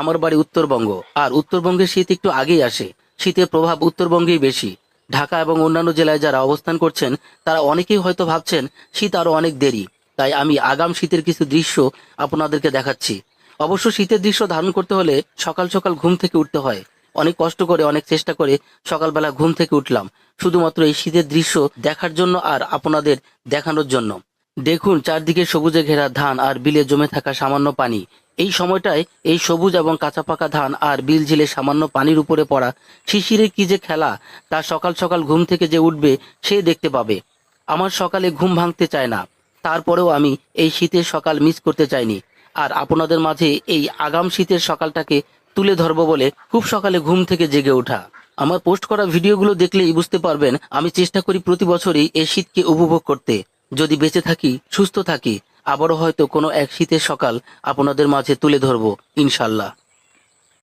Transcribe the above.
আমার বাড়ি উত্তরবঙ্গ, আর উত্তরবঙ্গে শীত একটু আগেই আসে। শীতের প্রভাব উত্তরবঙ্গেই বেশি। ঢাকা এবং অন্যান্য জেলায় যারা অবস্থান করছেন তারা অনেকেই হয়তো ভাবছেন শীত আরো অনেক দেরি। তাই আমি আগাম শীতের কিছু দৃশ্য আপনাদেরকে দেখাচ্ছি। অবশ্য শীতের দৃশ্য ধারণ করতে হলে সকাল সকাল ঘুম থেকে উঠতে হয়। অনেক কষ্ট করে, অনেক চেষ্টা করে সকালবেলা ঘুম থেকে উঠলাম শুধুমাত্র এই শীতের দৃশ্য দেখার জন্য আর আপনাদের দেখানোর জন্য। দেখুন, চারদিকে সবুজে ঘেরা ধান আর বিলে জমে থাকা সামান্য পানি। এই সময়টায় এই সবুজ এবং কাঁচা পাকা ধান আর বিল ঝিলে সামান্য পানির উপরে পড়া শিশিরের কি যে খেলা, তা সকাল সকাল ঘুম থেকে যে উঠবে সে দেখতে পাবে। আমার সকালে ঘুম ভাঙতে চায় না, তারপরেও আমি এই শীতের সকাল মিস করতে চাইনি। আর আপনাদের মাঝে এই আগাম শীতের সকালটাকে তুলে ধরবো বলে খুব সকালে ঘুম থেকে জেগে ওঠা। আমার পোস্ট করা ভিডিওগুলো দেখলেই বুঝতে পারবেন আমি চেষ্টা করি প্রতি বছরই এই শীতকে উপভোগ করতে। যদি বেঁচে থাকি, সুস্থ থাকি, আবারও হয়তো কোনো এক শীতের সকাল আপনাদের মাঝে তুলে ধরবো ইনশাল্লাহ।